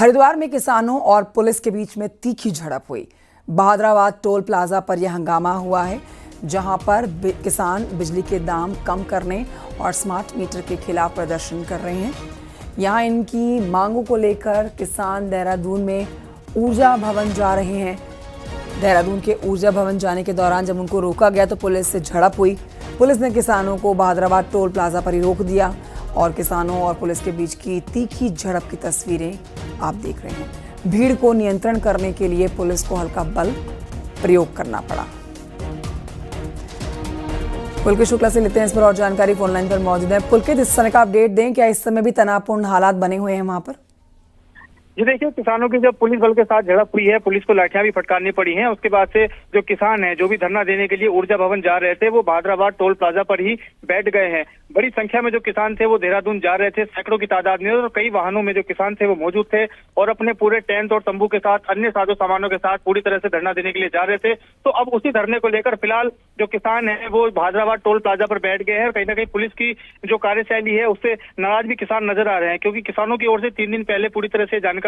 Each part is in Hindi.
हरिद्वार में किसानों और पुलिस के बीच में तीखी झड़प हुई। बहादुराबाद टोल प्लाजा पर यह हंगामा हुआ है, जहां पर किसान बिजली के दाम कम करने और स्मार्ट मीटर के खिलाफ प्रदर्शन कर रहे हैं। यहां इनकी मांगों को लेकर किसान देहरादून में ऊर्जा भवन जा रहे हैं। देहरादून के ऊर्जा भवन जाने के दौरान जब उनको रोका गया तो पुलिस से झड़प हुई। पुलिस ने किसानों को बहादुराबाद टोल प्लाजा पर ही रोक दिया और किसानों और पुलिस के बीच की तीखी झड़प की तस्वीरें आप देख रहे हैं। भीड़ को नियंत्रण करने के लिए पुलिस को हल्का बल प्रयोग करना पड़ा। पुलकित शुक्ला से लेते हैं इस पर और जानकारी, फोन लाइन पर मौजूद है। पुलकित, इस समय का अपडेट दें, क्या इस समय भी तनावपूर्ण हालात बने हुए हैं वहां पर? जी देखिए, किसानों की जब पुलिस बल के साथ झड़प हुई है, पुलिस को लाठियां भी फटकारनी पड़ी हैं। उसके बाद से जो किसान हैं, जो भी धरना देने के लिए ऊर्जा भवन जा रहे थे, वो बहादुराबाद टोल प्लाजा पर ही बैठ गए हैं। बड़ी संख्या में जो किसान थे वो देहरादून जा रहे थे, सैकड़ों की तादाद में, और कई वाहनों में जो किसान थे वो मौजूद थे और अपने पूरे टेंट और तंबू के साथ, अन्य साजो सामानों के साथ पूरी तरह से धरना देने के लिए जा रहे थे। तो अब उसी धरने को लेकर फिलहाल जो किसान है वो बहादुराबाद टोल प्लाजा पर बैठ गए हैं। कहीं ना कहीं पुलिस की जो कार्यशैली है उससे नाराज भी किसान नजर आ रहे हैं, क्योंकि किसानों की ओर से 3 दिन पहले पूरी तरह से जानकारी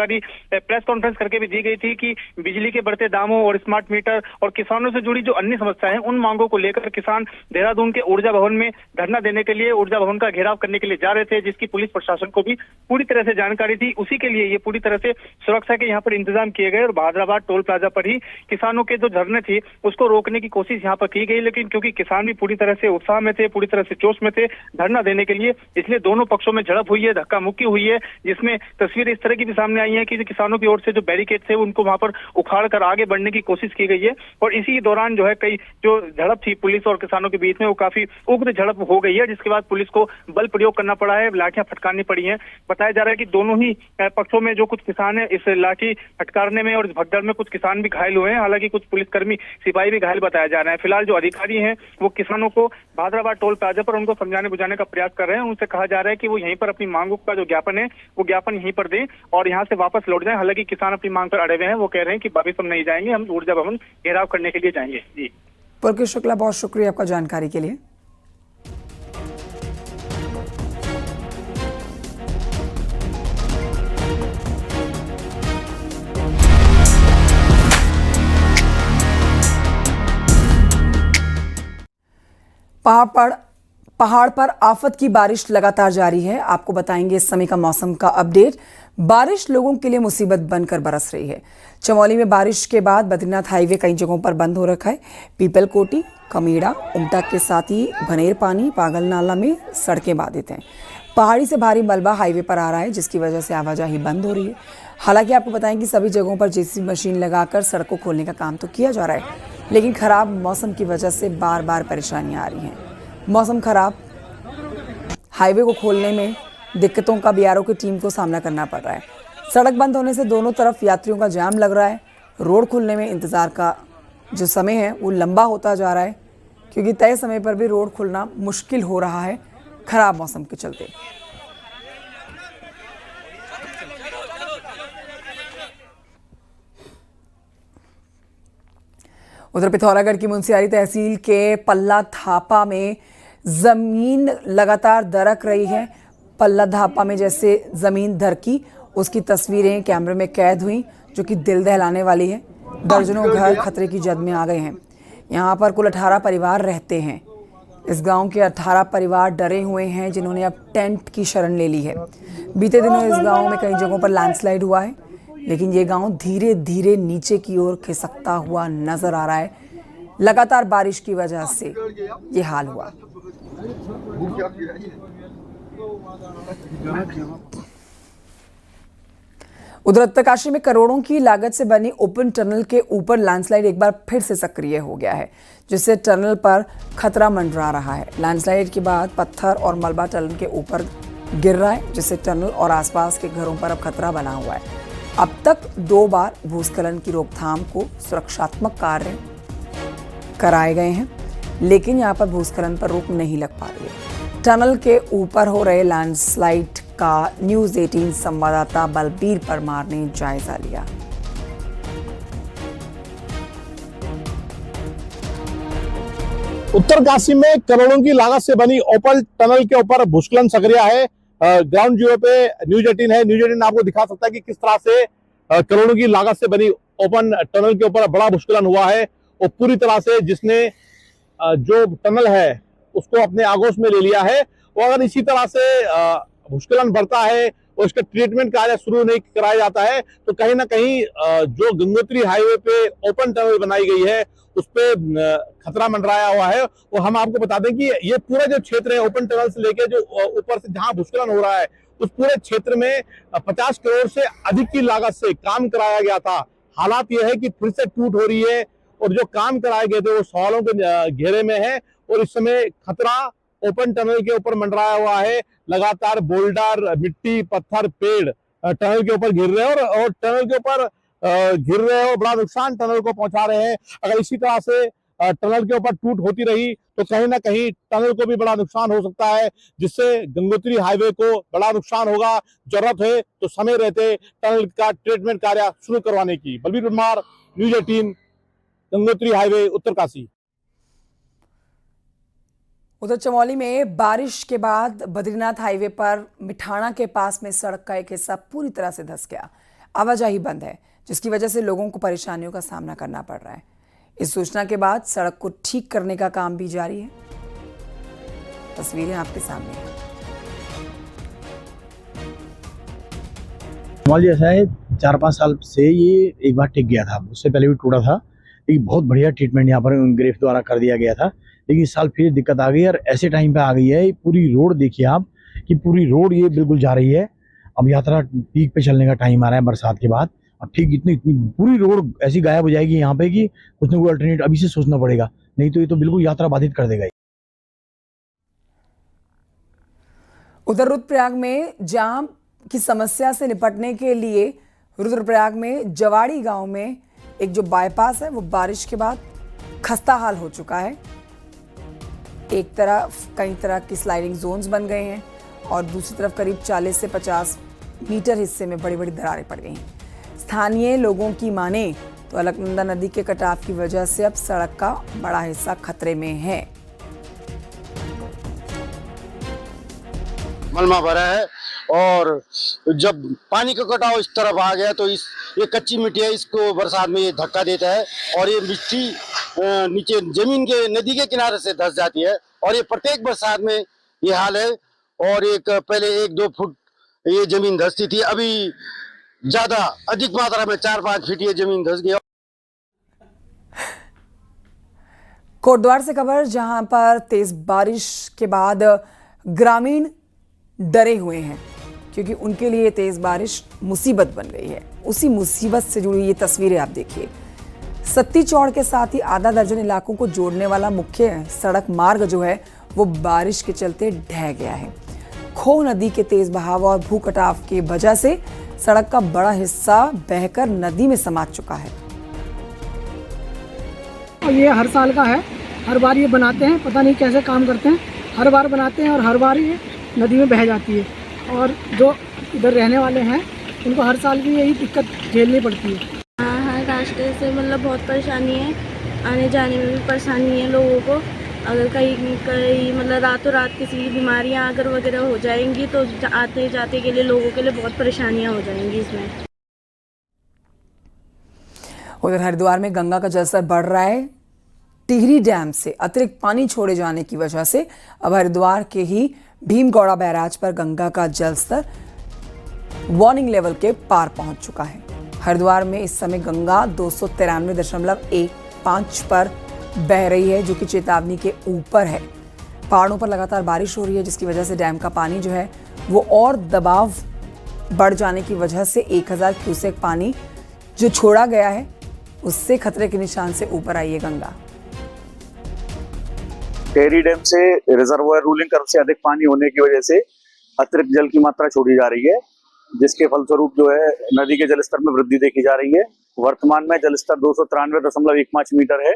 प्रेस कॉन्फ्रेंस करके भी दी गई थी कि बिजली के बढ़ते दामों और स्मार्ट मीटर और किसानों से जुड़ी जो अन्य समस्याएं हैं, उन मांगों को लेकर किसान देहरादून के ऊर्जा भवन में धरना देने के लिए, ऊर्जा भवन का घेराव करने के लिए जा रहे थे, जिसकी पुलिस प्रशासन को भी पूरी तरह से जानकारी थी। उसी के लिए ये पूरी तरह से सुरक्षा के यहाँ पर इंतजाम किए गए और बहादुराबाद टोल प्लाजा पर ही किसानों के जो धरने थी उसको रोकने की कोशिश यहाँ पर की गई। लेकिन क्योंकि किसान भी पूरी तरह से उत्साह में थे, पूरी तरह से जोश में थे धरना देने के लिए, इसलिए दोनों पक्षों में झड़प हुई है, धक्का मुक्की हुई है, जिसमें तस्वीरें इस तरह की भी सामने आई है कि किसानों की ओर से जो बैरिकेड थे उनको वहां पर उखाड़ कर आगे बढ़ने की कोशिश की गई है। और इसी दौरान जो है कई जो झड़प थी पुलिस और किसानों के बीच में वो काफी उग्र झड़प हो गई है, जिसके बाद पुलिस को बल प्रयोग करना पड़ा है, लाठियां फटकारनी पड़ी हैं। बताया जा रहा है कि दोनों ही पक्षों में जो कुछ किसान है इस लाठी फटकारने में और इस भगदड़ में कुछ किसान भी घायल हुए हैं। हालांकि कुछ पुलिसकर्मी, सिपाही भी घायल बताया जा रहा है। फिलहाल जो अधिकारी हैं वो किसानों को बहादुराबाद टोल प्लाजा पर उनको समझाने बुझाने का प्रयास कर रहे हैं। उनसे कहा जा रहा है कि वो यहीं पर अपनी मांगों का जो ज्ञापन है वो ज्ञापन यहीं पर दें और यहाँ से वापस लौट जाएं। हालांकि किसान अपनी मांग पर अड़े हुए हैं, वो कह रहे हैं कि वापस हम नहीं जाएंगे, हम ऊर्जा भवन घेराव करने के लिए जाएंगे। जी पुलकित शुक्ला, बहुत शुक्रिया आपका जानकारी के लिए। पहाड़ पर आफत की बारिश लगातार जारी है। आपको बताएंगे इस समय का मौसम का अपडेट। बारिश लोगों के लिए मुसीबत बनकर बरस रही है। चमोली में बारिश के बाद बद्रीनाथ हाईवे कई जगहों पर बंद हो रखा है। पीपलकोटी, कमेड़ा, उमटा के साथ ही भनेर पानी, पागल नाला में सड़कें बाधित हैं। पहाड़ी से भारी मलबा हाईवे पर आ रहा है, जिसकी वजह से आवाजाही बंद हो रही है। हालांकि आपको बताएं कि सभी जगहों पर जेसीबी मशीन लगाकर सड़कों खोलने का काम तो किया जा रहा है, लेकिन खराब मौसम की वजह से बार बार परेशानियां आ रही हैं। मौसम खराब, हाईवे को खोलने में दिक्कतों का बीआरओ की टीम को सामना करना पड़ रहा है। सड़क बंद होने से दोनों तरफ यात्रियों का जाम लग रहा है। रोड खुलने में इंतज़ार का जो समय है वो लंबा होता जा रहा है, क्योंकि तय समय पर भी रोड खुलना मुश्किल हो रहा है खराब मौसम के चलते। उधर पिथौरागढ़ की मुंशियारी तहसील के पल्ला धापा में जमीन लगातार दरक रही है। पल्ला धापा में जैसे जमीन दरकी, उसकी तस्वीरें कैमरे में कैद हुई, जो कि दिल दहलाने वाली है। दर्जनों घर खतरे की जद में आ गए हैं। यहाँ पर कुल 18 परिवार रहते हैं। इस गांव के 18 परिवार डरे हुए हैं, जिन्होंने अब टेंट की शरण ले ली है। बीते दिनों इस गांव में कई जगहों पर लैंडस्लाइड हुआ है, लेकिन ये गांव धीरे धीरे नीचे की ओर खिसकता हुआ नजर आ रहा है। लगातार बारिश की वजह से ये हाल हुआ। उधर उत्तरकाशी में करोड़ों की लागत से बनी ओपन टनल के ऊपर लैंडस्लाइड एक बार फिर से सक्रिय हो गया है, जिससे टनल पर खतरा मंडरा रहा है। लैंडस्लाइड के बाद पत्थर और मलबा टनल के ऊपर गिर रहा है, जिससे टनल और आसपास के घरों पर अब खतरा बना हुआ है। अब तक 2 बार भूस्खलन की रोकथाम को सुरक्षात्मक कार्य कराए गए हैं, लेकिन यहाँ पर भूस्खलन पर रोक नहीं लग पा रही है। टनल के ऊपर हो रहे लैंडस्लाइड का न्यूज़ 18 संवाददाता बलबीर परमार ने जायजा लिया। उत्तरकाशी में करोड़ों की लागत से बनी ओपन टनल के ऊपर भूस्खलन सक्रिय है। ग्राउंड जीरो पे न्यूज 18 है। न्यूज 18 आपको दिखा सकता है कि किस तरह से करोड़ों की लागत से बनी ओपन टनल के ऊपर बड़ा भूस्खलन हुआ है और पूरी तरह से जिसने जो टनल है उसको अपने आगोश में ले लिया है। और अगर इसी तरह से भूस्खलन बढ़ता है और इसका ट्रीटमेंट कार्य शुरू नहीं कराया जाता है तो कहीं ना कहीं जो गंगोत्री हाईवे पे ओपन टनल बनाई गई है उस पे खतरा मंडराया हुआ है। और हम आपको बता दें कि ये पूरा जो क्षेत्र है ओपन टनल से लेके जो ऊपर से जहां भूस्खलन हो रहा है उस पूरे क्षेत्र में 50 करोड़ से अधिक की लागत से काम कराया गया था। हालात यह है कि फिर से टूट हो रही है और जो काम कराए गए थे वो सवालों के घेरे में है और इस समय खतरा ओपन टनल के ऊपर मंडराया हुआ है। लगातार बोल्डर, मिट्टी, पत्थर, पेड़ टनल के ऊपर गिर रहे हैं और टनल के ऊपर गिर रहे हैं और बड़ा नुकसान टनल को पहुंचा रहे हैं। अगर इसी तरह से टनल के ऊपर टूट होती रही तो कहीं ना कहीं टनल को भी बड़ा नुकसान हो सकता है, जिससे गंगोत्री हाईवे को बड़ा नुकसान होगा। जरूरत है तो समय रहते टनल का ट्रीटमेंट कार्य शुरू करवाने की। Balbir Parmar, news 18, Gangotri highway, Uttarkashi. उधर चमोली में बारिश के बाद बद्रीनाथ हाईवे पर मिठाना के पास में सड़क का एक हिस्सा पूरी तरह से धंस गया। आवाजाही बंद है, जिसकी वजह से लोगों को परेशानियों का सामना करना पड़ रहा है। इस सूचना के बाद सड़क को ठीक करने का काम भी जारी है। तस्वीरें आपके सामने हैं। चमोली ऐसा है 4-5 साल से ये एक बार टिक गया था, उससे पहले भी टूटा था। एक बहुत बढ़िया ट्रीटमेंट यहाँ पर ग्रेफ द्वारा कर दिया गया था, लेकिन इस साल फिर दिक्कत आ गई और ऐसे टाइम पे आ गई है। पूरी रोड देखिए आप कि पूरी रोड ये बिल्कुल जा रही है। अब यात्रा पीक पे चलने का टाइम आ रहा है बरसात के बाद। अब ठीक इतनी पूरी रोड ऐसी गायब हो जाएगी यहाँ पे कि कुछ ना कुछ अल्टरनेट अभी से सोचना पड़ेगा, नहीं तो ये तो बिल्कुल यात्रा बाधित कर देगा। उधर रुद्रप्रयाग में जाम की समस्या से निपटने के लिए रुद्रप्रयाग में जवाड़ी गांव में एक जो बाईपास है वो बारिश के बाद खस्ता हाल हो चुका है। एक तरफ कई तरह की स्लाइडिंग जोन्स बन गए हैं और दूसरी तरफ करीब 40 से 50 मीटर हिस्से में बड़ी बड़ी दरारें पड़ गई हैं। स्थानीय लोगों की माने तो अलकनंदा नदी के कटाव की वजह से अब सड़क का बड़ा हिस्सा खतरे में है। मलमा भरा है और जब पानी का कटाव इस तरफ आ गया तो ये कच्ची मिट्टी है, इसको बरसात में ये धक्का देता है और ये मिट्टी नीचे जमीन के नदी के किनारे से धंस जाती है और ये प्रत्येक बरसात में ये हाल है। और एक पहले 1-2 फुट ये जमीन धंसती थी, अभी ज्यादा अधिक मात्रा में 4-5 फीट ये जमीन धंस गई। कोटद्वार से खबर, जहां पर तेज बारिश के बाद ग्रामीण डरे हुए हैं क्योंकि उनके लिए तेज बारिश मुसीबत बन गई है। उसी मुसीबत से जुड़ी ये तस्वीरें आप देखिए। सत्ती चौड़ के साथ ही आधा दर्जन इलाकों को जोड़ने वाला मुख्य सड़क मार्ग जो है वो बारिश के चलते ढह गया है। खो नदी के तेज बहाव और भू कटाव की वजह से सड़क का बड़ा हिस्सा बहकर नदी में समा चुका है। ये हर साल का है, हर बार ये बनाते हैं, पता नहीं कैसे काम करते हैं। हर बार बनाते हैं और हर बार ये नदी में बह जाती है और जो इधर रहने वाले हैं उनको हर साल भी यही दिक्कत झेलनी पड़ती है। हाँ, रास्ते से मतलब बहुत परेशानी है, आने जाने में भी परेशानी है लोगों को। अगर कहीं मतलब रातों रात किसी बीमारियां अगर वगैरह हो जाएंगी तो आते जाते के लिए लोगों के लिए बहुत परेशानियां हो जाएंगी इसमें। उधर हरिद्वार में गंगा का जलस्तर बढ़ रहा है। टिहरी डैम से अतिरिक्त पानी छोड़े जाने की वजह से अब हरिद्वार के ही भीमगौड़ा बैराज पर गंगा का जलस्तर वार्निंग लेवल के पार पहुंच चुका है। हरिद्वार में इस समय गंगा 293.15 पर बह रही है, जो कि चेतावनी के ऊपर है। पहाड़ों पर लगातार बारिश हो रही है, जिसकी वजह से डैम का पानी जो है वो और दबाव बढ़ जाने की वजह से 1000 क्यूसेक पानी जो छोड़ा गया है उससे खतरे के निशान से ऊपर आई है गंगा। टिहरी डैम से रिजर्वायर रूलिंग कर्व से अधिक पानी होने की वजह से अतिरिक्त जल की मात्रा छोड़ी जा रही है, जिसके फलस्वरूप जो है नदी के जलस्तर में वृद्धि देखी जा रही है। वर्तमान में जलस्तर 293.15 मीटर है,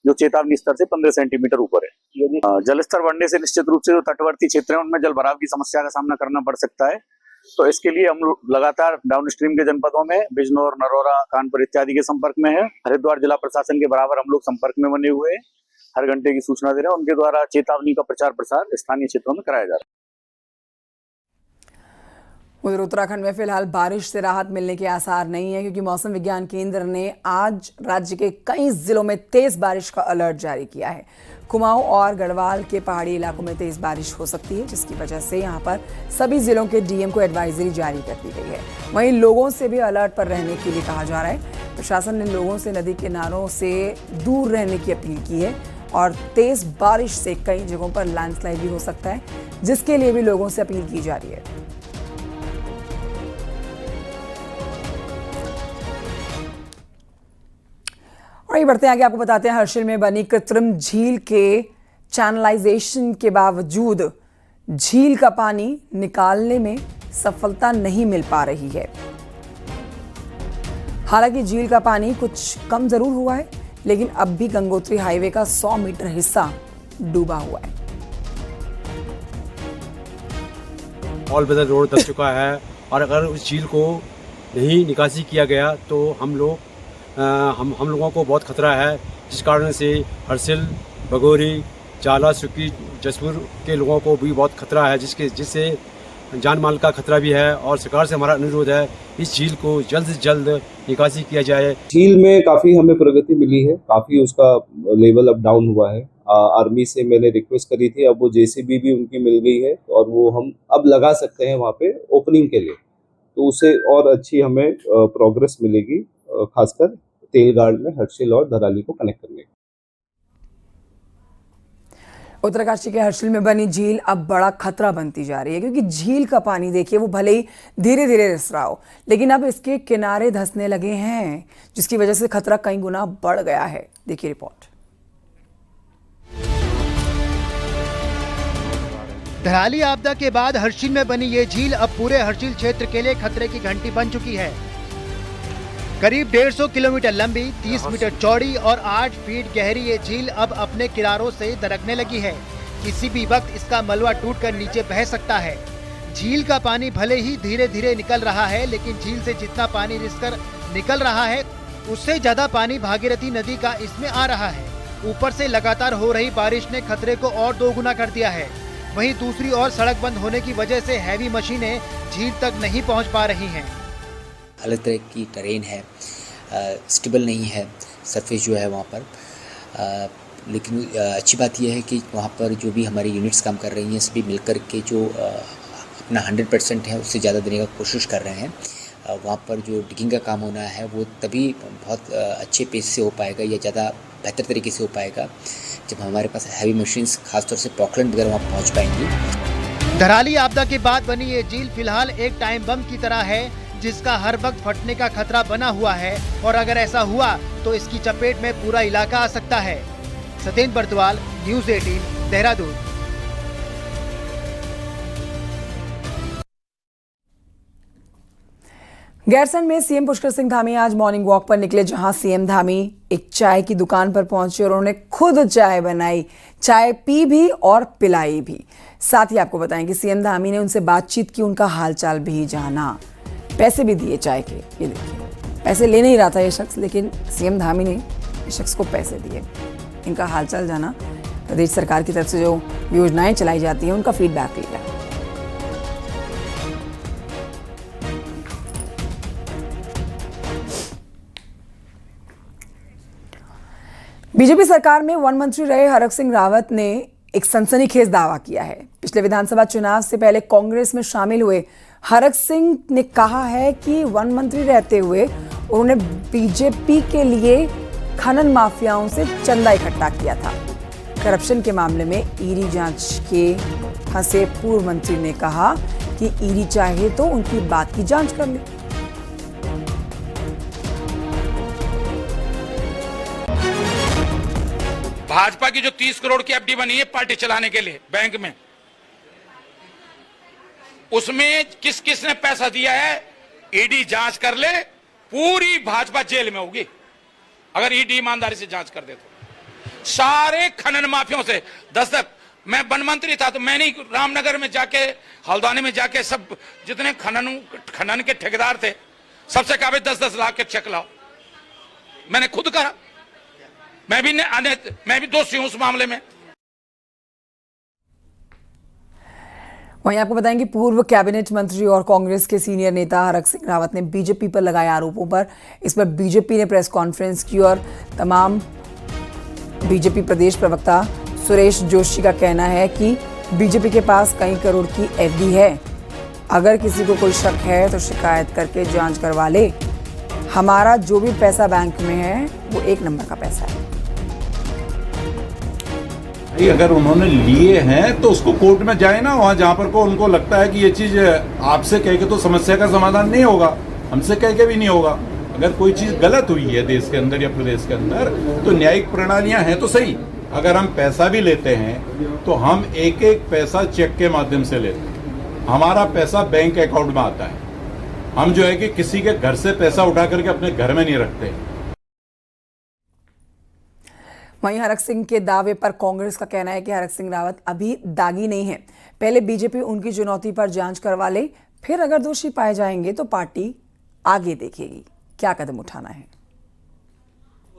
जो चेतावनी स्तर से 15 सेंटीमीटर ऊपर है। जलस्तर बढ़ने से निश्चित रूप से जो तटवर्ती क्षेत्र है उनमें जल भराव की समस्या का सामना करना पड़ सकता है। तो इसके लिए हम लगातार डाउन स्ट्रीम के जनपदों में बिजनौर, नरोरा, कानपुर इत्यादि के संपर्क में है। हरिद्वार जिला प्रशासन के बराबर हम लोग संपर्क में बने हुए हैं, हर घंटे की सूचना दे रहे हैं। उनके द्वारा चेतावनी का प्रचार प्रसार स्थानीय क्षेत्रों में कराया जा रहा है। उधर उत्तराखंड में फिलहाल बारिश से राहत मिलने के आसार नहीं है, क्योंकि मौसम विज्ञान केंद्र ने आज राज्य के कई जिलों में तेज बारिश का अलर्ट जारी किया है। कुमाऊं और गढ़वाल के पहाड़ी इलाकों में तेज बारिश हो सकती है, जिसकी वजह से यहां पर सभी जिलों के डीएम को एडवाइजरी जारी कर दी गई है। वहीं लोगों से भी अलर्ट पर रहने के लिए कहा जा रहा है। प्रशासन ने लोगों से नदी किनारों से दूर रहने की अपील की है और तेज बारिश से कई जगहों पर लैंडस्लाइड भी हो सकता है, जिसके लिए भी लोगों से अपील की जा रही है। और ये बढ़ते आगे, आपको बताते हैं हर्षिल में बनी कृत्रिम झील के चैनलाइजेशन के बावजूद झील का पानी निकालने में सफलता नहीं मिल पा रही है। हालांकि झील का पानी कुछ कम जरूर हुआ है, लेकिन अब भी गंगोत्री हाईवे का 100 मीटर हिस्सा डूबा हुआ है। ऑल वेदर रोड दब चुका है और अगर उस झील को नहीं निकासी किया गया तो हम लोगों को बहुत खतरा है, जिस कारण से हर्षिल, बगोरी, जाला, सुकी, जसपुर के लोगों को भी बहुत खतरा है, जिससे जान माल का खतरा भी है। और सरकार से हमारा अनुरोध है इस झील को जल्द से जल्द निकासी किया जाए। झील में काफ़ी हमें प्रगति मिली है, काफ़ी उसका लेवल अप डाउन हुआ है। आर्मी से मैंने रिक्वेस्ट करी थी, अब वो जेसीबी भी उनकी मिल गई है और वो हम अब लगा सकते हैं वहाँ पे ओपनिंग के लिए, तो उससे और अच्छी हमें प्रोग्रेस मिलेगी, खासकर तेलगाड़ में हर्षिल और धराली को कनेक्ट करने की। उत्तरकाशी के हर्षिल में बनी झील अब बड़ा खतरा बनती जा रही है, क्योंकि झील का पानी देखिए वो भले ही धीरे धीरे रिस रहा हो, लेकिन अब इसके किनारे धंसने लगे हैं, जिसकी वजह से खतरा कई गुना बढ़ गया है। देखिए रिपोर्ट। धराली आपदा के बाद हर्षिल में बनी ये झील अब पूरे हर्षिल क्षेत्र के लिए खतरे की घंटी बन चुकी है। करीब 150 किलोमीटर लंबी, 30 मीटर चौड़ी और 8 फीट गहरी ये झील अब अपने किनारों से दरकने लगी है। किसी भी वक्त इसका मलबा टूटकर नीचे बह सकता है। झील का पानी भले ही धीरे धीरे निकल रहा है, लेकिन झील से जितना पानी रिसकर निकल रहा है, उससे ज्यादा पानी भागीरथी नदी का इसमें आ रहा है। ऊपर से लगातार हो रही बारिश ने खतरे को और दोगुना कर दिया है। वहीं दूसरी ओर सड़क बंद होने की वजह से हैवी मशीनें झील तक नहीं पहुंच पा रही हैं। अलग तरह की टरेन है, स्टेबल नहीं है सरफेस जो है वहाँ पर। लेकिन अच्छी बात यह है कि वहाँ पर जो भी हमारी यूनिट्स काम कर रही हैं, सभी मिलकर के जो अपना 100% है उससे ज़्यादा देने का कोशिश कर रहे हैं। वहाँ पर जो डिगिंग का काम होना है वो तभी बहुत अच्छे पेस से हो पाएगा या ज़्यादा बेहतर तरीके से हो पाएगा जब हमारे पास हैवी मशीन्स, खासतौर से पॉकलैंड वगैरह वहाँ पहुँच पाएंगी। धराली आपदा के बाद बनी ये झील फिलहाल एक टाइम बम की तरह है, जिसका हर वक्त फटने का खतरा बना हुआ है, और अगर ऐसा हुआ तो इसकी चपेट में पूरा इलाका आ सकता है। सत्येंद्र बर्तवाल, न्यूज़ 18, देहरादून। गैरसैंण में सीएम पुष्कर सिंह धामी आज मॉर्निंग वॉक पर निकले, जहां सीएम धामी एक चाय की दुकान पर पहुंचे और उन्होंने खुद चाय बनाई, चाय पी भी और पिलाई भी। साथ ही आपको बताएं कि सीएम धामी ने उनसे बातचीत की, उनका हालचाल भी जाना, पैसे भी दिए चाय के। ये देखिए, पैसे ले नहीं रहा था ये शख्स, लेकिन सीएम धामी ने इस शख्स को पैसे दिए, इनका हालचाल जाना, प्रदेश सरकार की तरफ से जो योजनाएं चलाई जाती हैं उनका फीडबैक लिया। बीजेपी सरकार में वन मंत्री रहे हरक सिंह रावत ने एक सनसनीखेज दावा किया है। पिछले विधानसभा चुनाव से पहले कांग्रेस में शामिल हुए हरक सिंह ने कहा है कि वन मंत्री रहते हुए उन्होंने बीजेपी के लिए खनन माफियाओं से चंदा इकट्ठा किया था। करप्शन के मामले में ईडी जांच के फंसे पूर्व मंत्री ने कहा कि ईडी चाहे तो उनकी बात की जांच कर ले। भाजपा की जो 30 करोड़ की एफडी बनी है पार्टी चलाने के लिए बैंक में, उसमें किस किस ने पैसा दिया है ईडी जांच कर ले, पूरी भाजपा जेल में होगी अगर ईडी ईमानदारी से जांच कर दे तो। सारे खनन माफियों से 10 मैं वन मंत्री था तो मैंने रामनगर में जाके, हल्द्वानी में जाके सब जितने खनन के ठेकेदार थे सबसे कहा 10-10 लाख के चेक लाओ। मैंने खुद कहा, मैं भी दोषी हूं उस मामले में। वहीं आपको बताएं कि पूर्व कैबिनेट मंत्री और कांग्रेस के सीनियर नेता हरक सिंह रावत ने बीजेपी पर लगाए आरोपों पर इस पर बीजेपी ने प्रेस कॉन्फ्रेंस की और तमाम बीजेपी प्रदेश प्रवक्ता सुरेश जोशी का कहना है कि बीजेपी के पास कई करोड़ की एफडी है। अगर किसी को कोई शक है तो शिकायत करके जांच करवा ले। हमारा जो भी पैसा बैंक में है वो 1 नंबर का पैसा है। अगर उन्होंने लिए हैं तो उसको कोर्ट में जाए ना, वहां जहां पर को उनको लगता है कि ये चीज आपसे कह के तो समस्या का समाधान नहीं होगा, हमसे कह के भी नहीं होगा। अगर कोई चीज गलत हुई है देश के अंदर या प्रदेश के अंदर तो न्यायिक प्रणालियां हैं तो सही। अगर हम पैसा भी लेते हैं तो हम एक एक पैसा चेक के माध्यम से लेते हैं, हमारा पैसा बैंक अकाउंट में आता है। हम जो है कि किसी के घर से पैसा उठा करके अपने घर में नहीं रखते। वहीं हरक सिंह के दावे पर कांग्रेस का कहना है कि हरक सिंह रावत अभी दागी नहीं है। पहले बीजेपी उनकी चुनौती पर जांच करवा ले, फिर अगर दोषी पाए जाएंगे तो पार्टी आगे देखेगी क्या कदम उठाना है।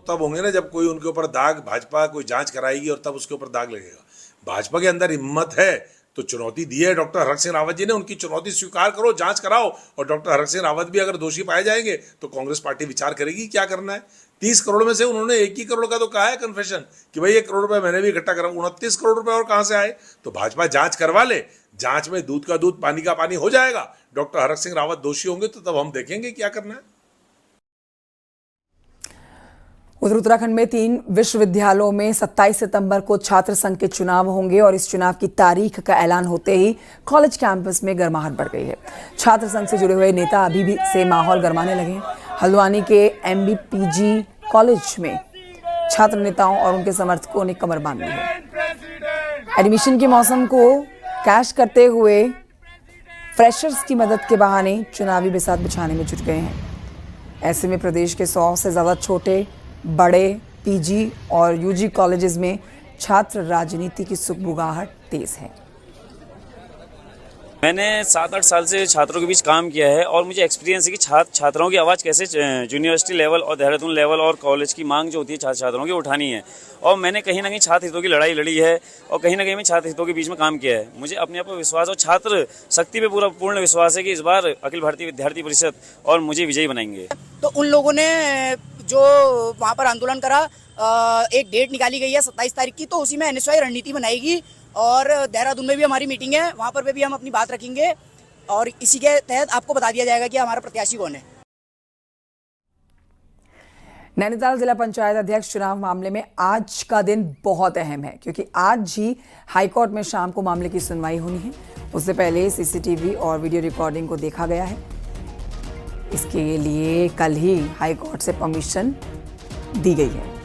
तब होंगे ना जब कोई उनके ऊपर दाग, भाजपा कोई जांच कराएगी और तब उसके ऊपर दाग लगेगा। भाजपा के अंदर हिम्मत है तो चुनौती दी है डॉक्टर हरक सिंह रावत जी ने, उनकी चुनौती स्वीकार करो, जांच कराओ। और डॉक्टर हरक सिंह रावत भी अगर दोषी पाए जाएंगे तो कांग्रेस पार्टी विचार करेगी क्या करना है। 30 करोड़ में से उन्होंने 1 ही करोड़ का तो कहा है कन्फेशन कि भाई 1 करोड़ रुपए मैंने भी इकट्ठा करा। 29 करोड़ रुपए और कहां से आए? तो भाजपा जांच करवा ले, जांच में दूध का दूध पानी का पानी हो जाएगा। डॉक्टर हरक सिंह रावत दोषी होंगे तो तब हम देखेंगे क्या करना है। उधर उत्तराखंड में 3 विश्वविद्यालयों में 27 सितंबर को छात्र संघ के चुनाव होंगे और इस चुनाव की तारीख का ऐलान होते ही कॉलेज कैंपस में गर्माहट बढ़ गई है। छात्र संघ से जुड़े हुए नेता अभी भी से माहौल गरमाने लगे हैं। हल्द्वानी के MBPG कॉलेज में छात्र नेताओं और उनके समर्थकों ने कमर बांध ली है। एडमिशन के मौसम को कैश करते हुए फ्रेशर्स की मदद के बहाने चुनावी बिसात बिछाने में जुट गए हैं। ऐसे में प्रदेश के 100 से ज़्यादा छोटे बड़े PG और UG कॉलेजेस में छात्र राजनीति की सुगबुगाहट तेज है। मैंने 7-8 साल से छात्रों के बीच काम किया है और मुझे एक्सपीरियंस है कि छात्रों की आवाज़ कैसे यूनिवर्सिटी लेवल और देहरादून लेवल और कॉलेज की मांग जो होती है छात्रों की उठानी है। और मैंने कहीं ना कहीं छात्र हितों की लड़ाई लड़ी है और कहीं ना कहीं मैं छात्र हितों के बीच में काम किया है। मुझे अपने आप पर विश्वास और छात्र शक्ति पे पूर्ण विश्वास है कि इस बार अखिल भारतीय विद्यार्थी परिषद और मुझे विजयी बनाएंगे। तो उन लोगों ने जो वहाँ पर आंदोलन करा, एक डेट निकाली गई है 27 तारीख की, तो उसी में NSY रणनीति बनाएगी और देहरादून में भी हमारी मीटिंग है, वहाँ पर भी हम अपनी बात रखेंगे और इसी के तहत आपको बता दिया जाएगा कि हमारा प्रत्याशी कौन है। नैनीताल जिला पंचायत अध्यक्ष चुनाव मामले में आज का दिन बहुत अहम है क्योंकि आज ही हाईकोर्ट में शाम को मामले की सुनवाई होनी है। उससे पहले CCTV और वीडियो रिकॉर्डिंग को देखा गया है। इसके लिए कल ही हाईकोर्ट से परमिशन दी गई है।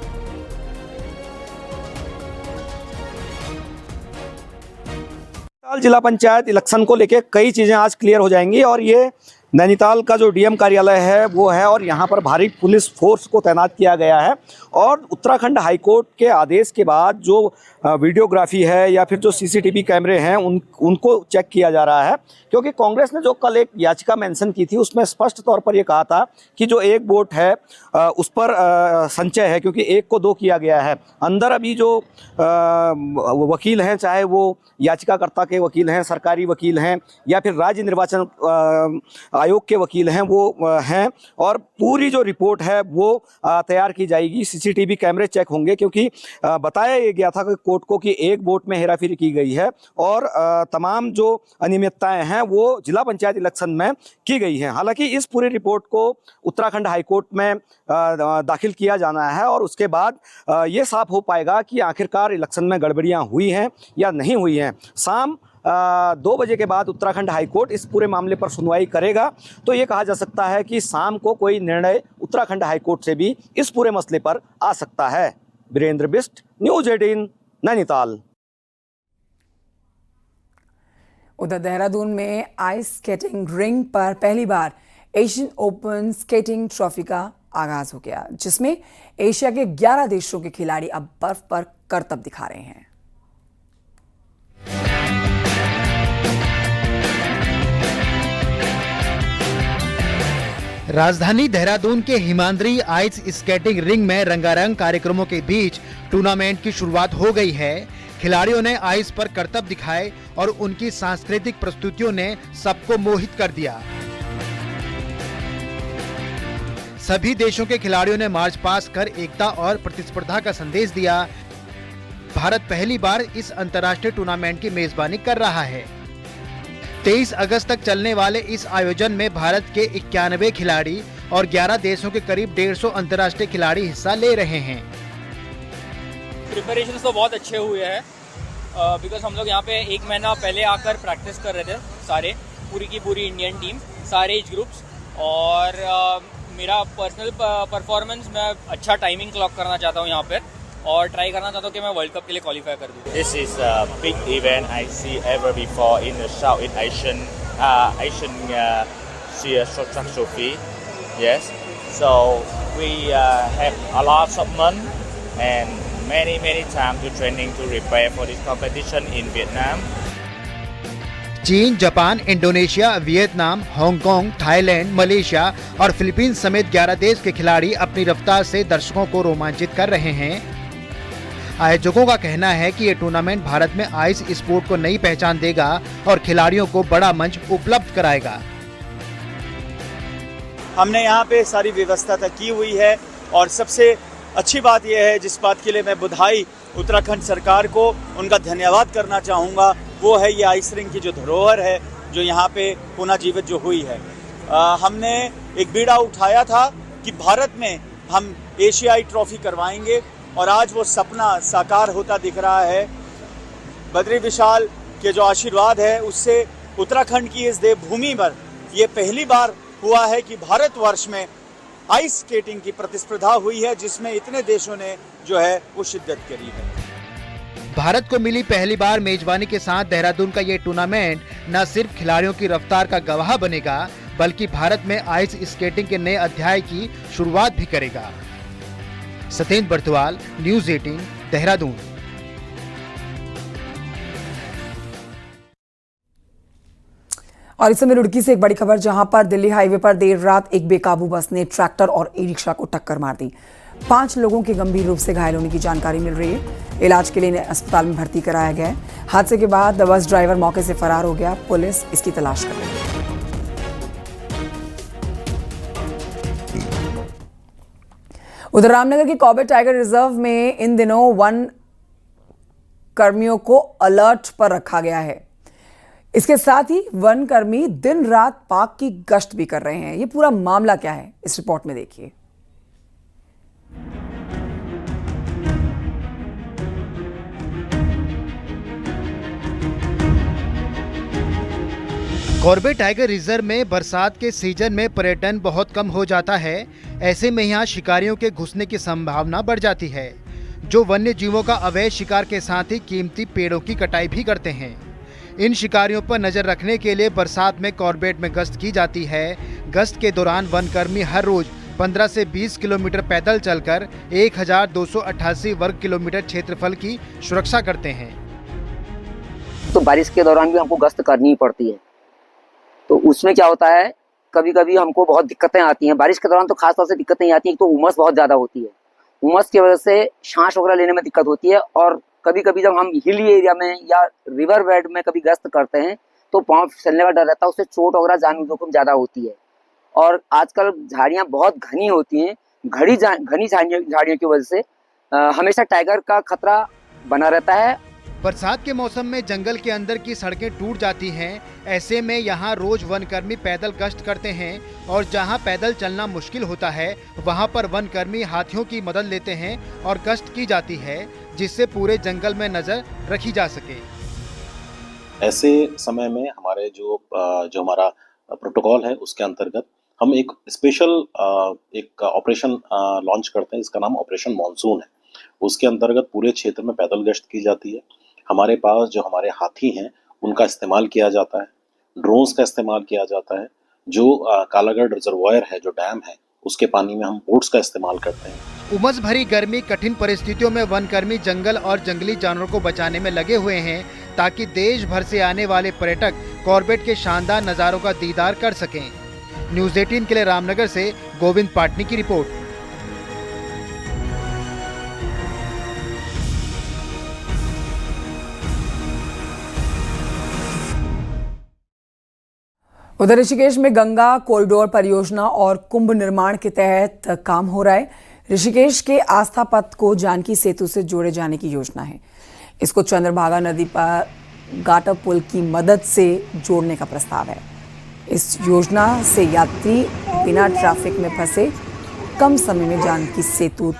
जिला पंचायत इलेक्शन को लेकर कई चीजें आज क्लियर हो जाएंगी और ये नैनीताल का जो DM कार्यालय है वो है और यहाँ पर भारी पुलिस फोर्स को तैनात किया गया है। और उत्तराखंड हाईकोर्ट के आदेश के बाद जो वीडियोग्राफी है या फिर जो CCTV कैमरे हैं उनको चेक किया जा रहा है क्योंकि कांग्रेस ने जो कल एक याचिका मेंशन की थी उसमें स्पष्ट तौर पर ये कहा था कि जो एक वोट है उस पर संचय है क्योंकि 1 को 2 किया गया है। अंदर अभी जो वकील हैं, चाहे वो याचिकाकर्ता के वकील हैं, सरकारी वकील हैं या फिर राज्य निर्वाचन आयोग के वकील हैं, वो हैं और पूरी जो रिपोर्ट है वो तैयार की जाएगी। CCTV कैमरे चेक होंगे क्योंकि बताया गया था कि कोर्ट को कि 1 वोट में हेराफेरी की गई है और तमाम जो अनियमितताएं हैं वो जिला पंचायत इलेक्शन में की गई हैं। हालांकि इस पूरी रिपोर्ट को उत्तराखंड हाईकोर्ट में दाखिल किया जाना है और उसके बाद ये साफ हो पाएगा कि आखिरकार इलेक्शन में गड़बड़ियां हुई हैं या नहीं हुई हैं। शाम 2 बजे के बाद उत्तराखंड हाईकोर्ट इस पूरे मामले पर सुनवाई करेगा तो ये कहा जा सकता है कि शाम को कोई निर्णय उत्तराखंड हाईकोर्ट से भी इस पूरे मसले पर आ सकता है। वीरेंद्र बिष्ट, न्यूज़ 18, नैनीताल। उधर देहरादून में आइस स्केटिंग रिंग पर पहली बार एशियन ओपन स्केटिंग ट्रॉफी का आगाज हो गया, जिसमें एशिया के 11 देशों के खिलाड़ी अब बर्फ पर करतब दिखा रहे हैं। राजधानी देहरादून के हिमाद्री आइस स्केटिंग रिंग में रंगारंग कार्यक्रमों के बीच टूर्नामेंट की शुरुआत हो गई है। खिलाड़ियों ने आइस पर करतब दिखाए और उनकी सांस्कृतिक प्रस्तुतियों ने सबको मोहित कर दिया। सभी देशों के खिलाड़ियों ने मार्च पास कर एकता और प्रतिस्पर्धा का संदेश दिया। भारत पहली बार इस अंतर्राष्ट्रीय टूर्नामेंट की मेजबानी कर रहा है। 23 अगस्त तक चलने वाले इस आयोजन में भारत के 91 खिलाड़ी और 11 देशों के करीब 150 अंतर्राष्ट्रीय खिलाड़ी हिस्सा ले रहे हैं। प्रिपरेशन तो बहुत अच्छे हुए हैं बिकॉज हम लोग यहाँ पे 1 महीना पहले आकर प्रैक्टिस कर रहे थे, सारे पूरी की पूरी इंडियन टीम, सारे एज ग्रुप्स। और मेरा पर्सनल परफॉर्मेंस, मैं अच्छा टाइमिंग क्लॉक करना चाहता हूँ यहाँ पर और ट्राई करना चाहता हूँ कि मैं वर्ल्ड कप के लिए क्वालिफाई कर दूँ। This is a big event I see ever before in the Southeast Asian track trophy. Yes, so we have a lot of money and many time to training to prepare for this competition in Vietnam. चीन, Japan, Indonesia, Vietnam, Hong Kong, Thailand, Malaysia और फिलीपींस समेत 11 देश के खिलाड़ी अपनी रफ्तार से दर्शकों को रोमांचित कर रहे हैं। आयोजकों का कहना है कि ये टूर्नामेंट भारत में आइस स्पोर्ट को नई पहचान देगा और खिलाड़ियों को बड़ा मंच उपलब्ध कराएगा। हमने यहाँ पे सारी व्यवस्था तक की हुई है और सबसे अच्छी बात यह है, जिस बात के लिए मैं बधाई उत्तराखंड सरकार को उनका धन्यवाद करना चाहूँगा, वो है ये आइस रिंग की जो धरोहर है, जो यहाँ पे पुनः जीवित जो हुई है। हमने एक बीड़ा उठाया था कि भारत में हम एशियाई ट्रॉफी करवाएंगे और आज वो सपना साकार होता दिख रहा है। बद्री विशाल के जो आशीर्वाद है उससे उत्तराखंड की इस देवभूमि पर ये पहली बार हुआ है कि भारतवर्ष में आइस स्केटिंग की प्रतिस्पर्धा हुई है, जिसमें इतने देशों ने जो है वो शिद्दत करी है। भारत को मिली पहली बार मेजबानी के साथ देहरादून का ये टूर्नामेंट न सिर्फ खिलाड़ियों की रफ्तार का गवाह बनेगा, बल्कि भारत में आइस स्केटिंग के नए अध्याय की शुरुआत भी करेगा। सतेंद्र बर्तवाल, न्यूज़ 18, देहरादून। और इस समय रुड़की से एक बड़ी खबर, जहां पर दिल्ली हाईवे पर देर रात एक बेकाबू बस ने ट्रैक्टर और ई रिक्शा को टक्कर मार दी। 5 लोगों के गंभीर रूप से घायल होने की जानकारी मिल रही है। इलाज के लिए इन्हें अस्पताल में भर्ती कराया गया है। हादसे के बाद बस ड्राइवर मौके से फरार हो गया। पुलिस इसकी तलाश कर रही है। उधर रामनगर के कॉर्बेट टाइगर रिजर्व में इन दिनों वन कर्मियों को अलर्ट पर रखा गया है। इसके साथ ही वन कर्मी दिन रात पार्क की गश्त भी कर रहे हैं। ये पूरा मामला क्या है, इस रिपोर्ट में देखिए। कॉर्बेट टाइगर रिजर्व में बरसात के सीजन में पर्यटन बहुत कम हो जाता है। ऐसे में यहाँ शिकारियों के घुसने की संभावना बढ़ जाती है, जो वन्य जीवों का अवैध शिकार के साथ ही कीमती पेड़ों की कटाई भी करते हैं। इन शिकारियों पर नजर रखने के लिए बरसात में कॉर्बेट में गश्त की जाती है। गश्त के दौरान वनकर्मी हर रोज 15 से 20 किलोमीटर पैदल चलकर 1288 वर्ग किलोमीटर क्षेत्रफल की सुरक्षा करते हैं। तो बारिश के दौरान भी हमको गश्त करनी ही पड़ती है, तो उसमें क्या होता है, कभी कभी हमको बहुत दिक्कतें आती हैं। बारिश के दौरान तो खास तौर से दिक्कतें आती हैं, तो उमस बहुत ज़्यादा होती है। उमस की वजह से सांस वगैरह लेने में दिक्कत होती है। और कभी कभी जब हम हिल एरिया में या रिवर बेड में कभी गश्त करते हैं तो पाँव फिसलने का डर रहता है, उससे चोट वगैरह जान जोखिम ज़्यादा होती है। और आजकल झाड़ियाँ बहुत घनी होती हैं, घनी झाड़ियों की वजह से हमेशा टाइगर का खतरा बना रहता है। बरसात के मौसम में जंगल के अंदर की सड़कें टूट जाती हैं। ऐसे में यहाँ रोज वनकर्मी पैदल गश्त करते हैं और जहाँ पैदल चलना मुश्किल होता है वहाँ पर वनकर्मी हाथियों की मदद लेते हैं और गश्त की जाती है, जिससे पूरे जंगल में नजर रखी जा सके। ऐसे समय में हमारे जो हमारा प्रोटोकॉल है उसके अंतर्गत हम एक स्पेशल एक ऑपरेशन लॉन्च करते हैं, जिसका नाम ऑपरेशन मॉनसून है। उसके अंतर्गत पूरे क्षेत्र में पैदल गश्त की जाती है। हमारे पास जो हमारे हाथी हैं उनका इस्तेमाल किया जाता है, ड्रोन्स का इस्तेमाल किया जाता है। जो कालागढ़ रिजर्वायर है, जो डैम है, उसके पानी में हम बोट्स का इस्तेमाल करते हैं। उमस भरी गर्मी, कठिन परिस्थितियों में वनकर्मी जंगल और जंगली जानवरों को बचाने में लगे हुए हैं, ताकि देश भर से आने वाले पर्यटक कॉर्बेट के शानदार नज़ारों का दीदार कर सकें। न्यूज़ 18 के लिए रामनगर से गोविंद पाटनी की रिपोर्ट। उधर ऋषिकेश में गंगा कॉरिडोर परियोजना और कुंभ निर्माण के तहत काम हो रहा है। ऋषिकेश के आस्था पथ को जानकी सेतु से जोड़े जाने की योजना है। इसको चंद्रभागा नदी पर गाटा पुल की मदद से जोड़ने का प्रस्ताव है। इस योजना से यात्री बिना ट्रैफिक में फंसे कम समय में जानकी सेतु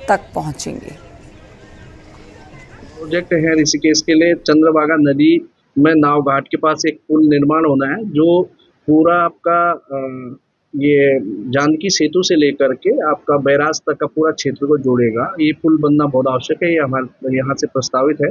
तक पहुंचेंगे। प्रोजेक्ट है ऋषिकेश के लिए चंद्रभागा नदी में नाव घाट के पास एक पुल निर्माण होना है जो पूरा आपका ये जानकी सेतु से लेकर के आपका बैराज तक का पूरा क्षेत्र को जोड़ेगा। ये पुल बनना बहुत आवश्यक है, ये हमारे यहाँ से प्रस्तावित है।